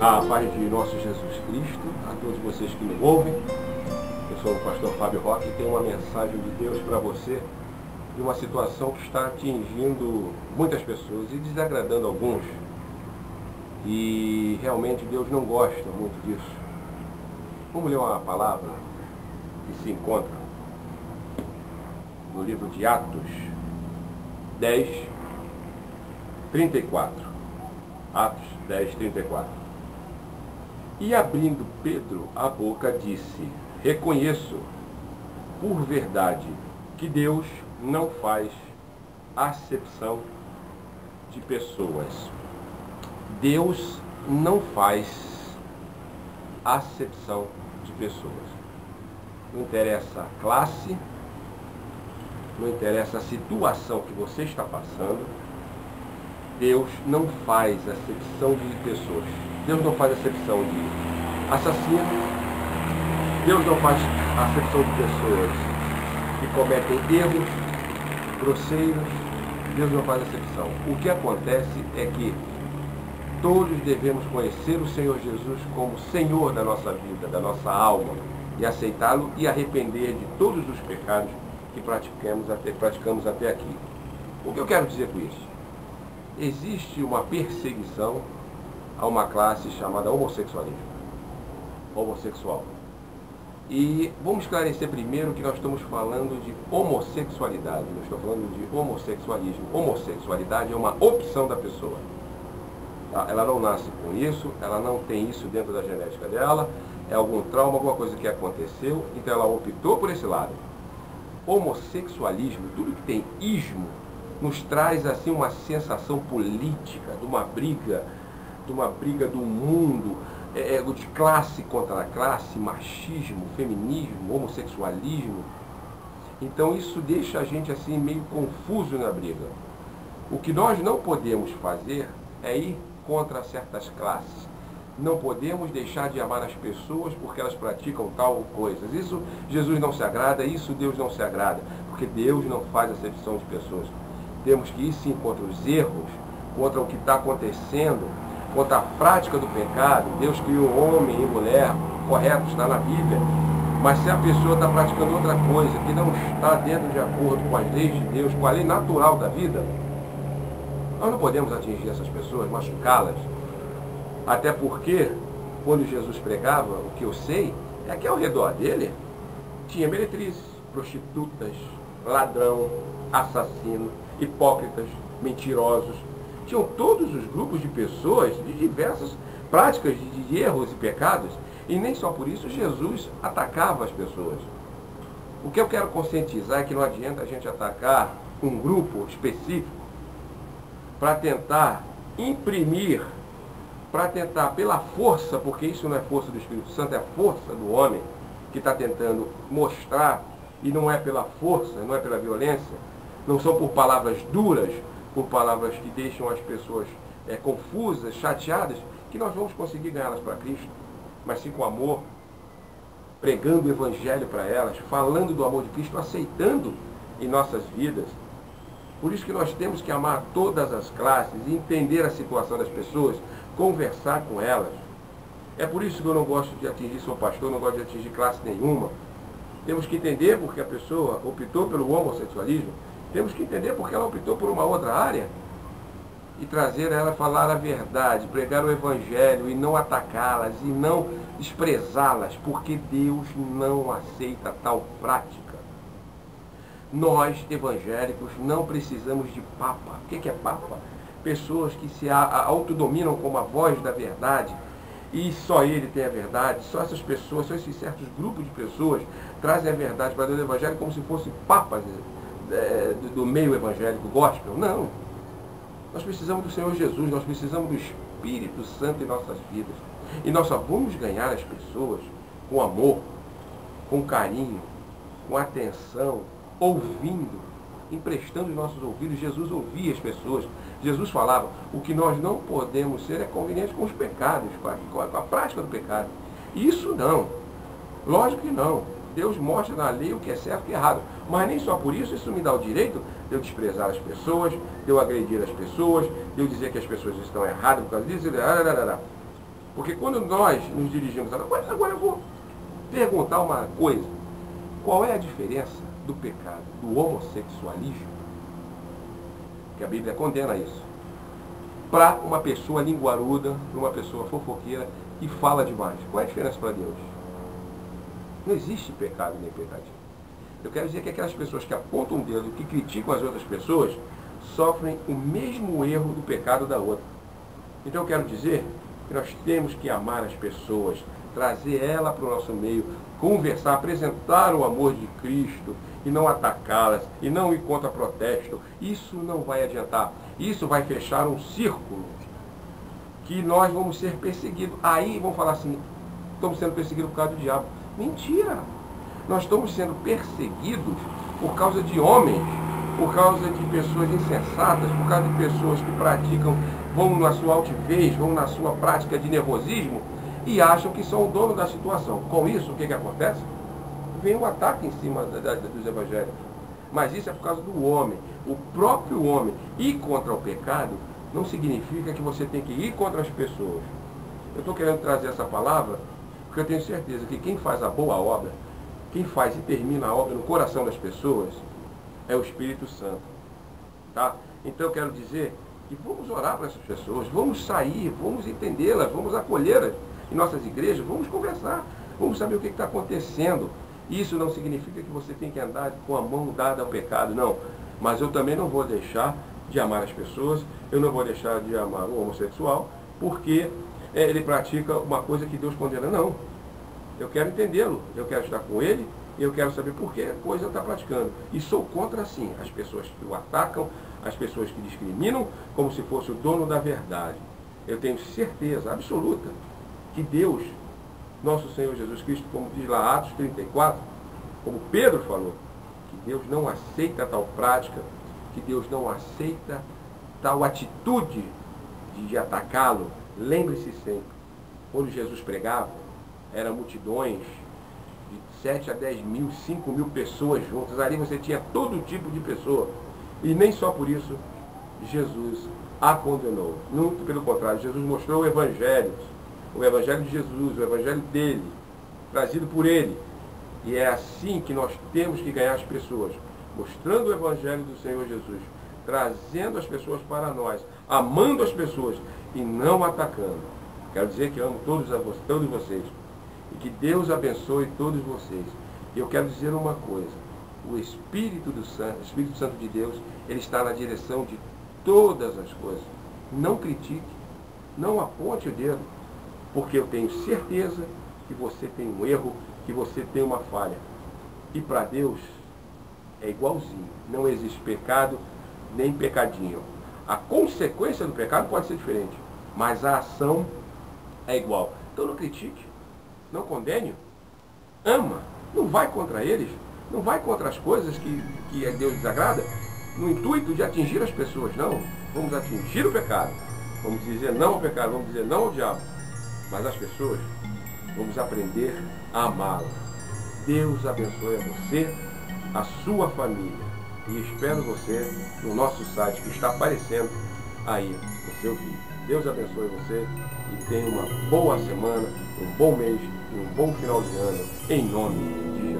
A paz de nosso Jesus Cristo, a todos vocês que me ouvem. Eu sou o pastor Fábio Roque e tenho uma mensagem de Deus para você de uma situação que está atingindo muitas pessoas e desagradando alguns. E realmente Deus não gosta muito disso. Vamos ler uma palavra que se encontra no livro de Atos 10, 34. Atos 10, 34. E abrindo Pedro a boca, disse: reconheço por verdade que Deus não faz acepção de pessoas. Deus não faz acepção de pessoas. Não interessa a classe, não interessa a situação que você está passando. Deus não faz acepção de pessoas. Deus não faz acepção de assassinos. Deus não faz acepção de pessoas que cometem erros grosseiros. Deus não faz acepção. O que acontece é que todos devemos conhecer o Senhor Jesus como Senhor da nossa vida, da nossa alma, e aceitá-lo e arrepender de todos os pecados que praticamos até aqui. O que eu quero dizer com isso? Existe uma perseguição a uma classe chamada homossexualismo. Homossexual. E vamos esclarecer primeiro que nós estamos falando de homossexualidade. Não estou falando de homossexualismo. Homossexualidade é uma opção da pessoa. Tá? Ela não nasce com isso, ela não tem isso dentro da genética dela, é algum trauma, alguma coisa que aconteceu, então ela optou por esse lado. Homossexualismo, tudo que tem ismo, nos traz assim uma sensação política, de uma briga do mundo, de classe contra classe, machismo, feminismo, homossexualismo. Então isso deixa a gente assim meio confuso na briga. O que nós não podemos fazer é ir contra certas classes. Não podemos deixar de amar as pessoas porque elas praticam tal coisa. Isso Jesus não se agrada, isso Deus não se agrada, porque Deus não faz acepção de pessoas. Temos que ir sim contra os erros, contra o que está acontecendo, contra a prática do pecado. Deus criou homem e mulher, correto, está na Bíblia. Mas se a pessoa está praticando outra coisa, que não está dentro de acordo com as leis de Deus, com a lei natural da vida, nós não podemos atingir essas pessoas, machucá-las. Até porque, quando Jesus pregava, o que eu sei, é que ao redor dele tinha meretrizes, prostitutas, ladrão, assassino, hipócritas, mentirosos. Tinham todos os grupos de pessoas de diversas práticas de erros e pecados, e nem só por isso Jesus atacava as pessoas. O que eu quero conscientizar é que não adianta a gente atacar um grupo específico para tentar imprimir, para tentar pela força, porque isso não é força do Espírito Santo, é a força do homem que está tentando mostrar, e não é pela força, não é pela violência, não são por palavras duras, por palavras que deixam as pessoas confusas, chateadas, que nós vamos conseguir ganhá-las para Cristo, mas sim com amor, pregando o Evangelho para elas, falando do amor de Cristo, aceitando em nossas vidas. Por isso que nós temos que amar todas as classes, entender a situação das pessoas, conversar com elas. É por isso que eu não gosto de atingir, sou pastor, não gosto de atingir classe nenhuma. Temos que entender porque a pessoa optou pelo homossexualismo, temos que entender porque ela optou por uma outra área e trazer ela a falar a verdade, pregar o Evangelho e não atacá-las e não desprezá-las, porque Deus não aceita tal prática. Nós, evangélicos, não precisamos de papa. O que é papa? Pessoas que se autodominam como a voz da verdade e só ele tem a verdade, só essas pessoas, só esses certos grupos de pessoas trazem a verdade para dentro do Evangelho como se fossem papas do meio evangélico gospel. Não. Nós precisamos do Senhor Jesus, nós precisamos do Espírito Santo em nossas vidas. E nós só vamos ganhar as pessoas com amor, com carinho, com atenção, ouvindo, emprestando os nossos ouvidos. Jesus ouvia as pessoas. Jesus falava, o que nós não podemos ser é conveniente com os pecados, com a prática do pecado. Isso não. Lógico que não. Deus mostra na lei o que é certo e o que é errado. Mas nem só por isso, isso me dá o direito de eu desprezar as pessoas, de eu agredir as pessoas, de eu dizer que as pessoas estão erradas por causa disso. Porque quando nós nos dirigimos a Deus, agora eu vou perguntar uma coisa. Qual é a diferença do pecado, do homossexualismo, que a Bíblia condena isso, para uma pessoa linguaruda, para uma pessoa fofoqueira que fala demais? Qual é a diferença para Deus? Não existe pecado nem pecadinho. Eu quero dizer que aquelas pessoas que apontam o dedo, que criticam as outras pessoas, sofrem o mesmo erro do pecado da outra. Então eu quero dizer que nós temos que amar as pessoas, trazer ela para o nosso meio, conversar, apresentar o amor de Cristo e não atacá-las, e não ir contra protesto. Isso não vai adiantar. Isso vai fechar um círculo que nós vamos ser perseguidos. Aí vão falar assim, estamos sendo perseguidos por causa do diabo. Mentira! Nós estamos sendo perseguidos por causa de homens, por causa de pessoas insensatas, por causa de pessoas que praticam, vão na sua altivez, vão na sua prática de nervosismo e acham que são o dono da situação. Com isso, o que acontece? Vem um ataque em cima dos evangélicos. Mas isso é por causa do homem. O próprio homem. Ir contra o pecado não significa que você tem que ir contra as pessoas. Eu estou querendo trazer essa palavra porque eu tenho certeza que quem faz a boa obra, quem faz e termina a obra no coração das pessoas, é o Espírito Santo. Tá? Então eu quero dizer que vamos orar para essas pessoas, vamos sair, vamos entendê-las, vamos acolhê-las em nossas igrejas, vamos conversar, vamos saber o que está acontecendo. Isso não significa que você tem que andar com a mão dada ao pecado, não. Mas eu também não vou deixar de amar as pessoas, eu não vou deixar de amar o homossexual, porque ele pratica uma coisa que Deus condena. Não. Eu quero entendê-lo, eu quero estar com ele, e eu quero saber por que coisa ele está praticando. E sou contra, sim, as pessoas que o atacam, as pessoas que discriminam, como se fosse o dono da verdade. Eu tenho certeza absoluta que Deus, nosso Senhor Jesus Cristo, como diz lá Atos 34, como Pedro falou, que Deus não aceita tal prática, que Deus não aceita tal atitude de atacá-lo. Lembre-se sempre, quando Jesus pregava, eram multidões de 7 a 10 mil, 5 mil pessoas juntas. Ali você tinha todo tipo de pessoa. E nem só por isso Jesus a condenou. Muito pelo contrário, Jesus mostrou o Evangelho de Jesus, o Evangelho dele, trazido por ele. E é assim que nós temos que ganhar as pessoas, mostrando o Evangelho do Senhor Jesus, trazendo as pessoas para nós, amando as pessoas e não atacando. Quero dizer que amo todos vocês e que Deus abençoe todos vocês. E eu quero dizer uma coisa, o Espírito Santo de Deus, ele está na direção de todas as coisas. Não critique, não aponte o dedo, porque eu tenho certeza que você tem um erro, que você tem uma falha. E para Deus é igualzinho. Não existe pecado nem pecadinho. A consequência do pecado pode ser diferente, mas a ação é igual. Então não critique, não condene, ama, não vai contra eles, não vai contra as coisas que a Deus desagrada, no intuito de atingir as pessoas, não. Vamos atingir o pecado, vamos dizer não ao pecado, vamos dizer não ao diabo, mas as pessoas, vamos aprender a amá-las. Deus abençoe a você, a sua família, e espero você no nosso site que está aparecendo aí no seu vídeo. Deus abençoe você e tenha uma boa semana, um bom mês e um bom final de ano, em nome de Jesus.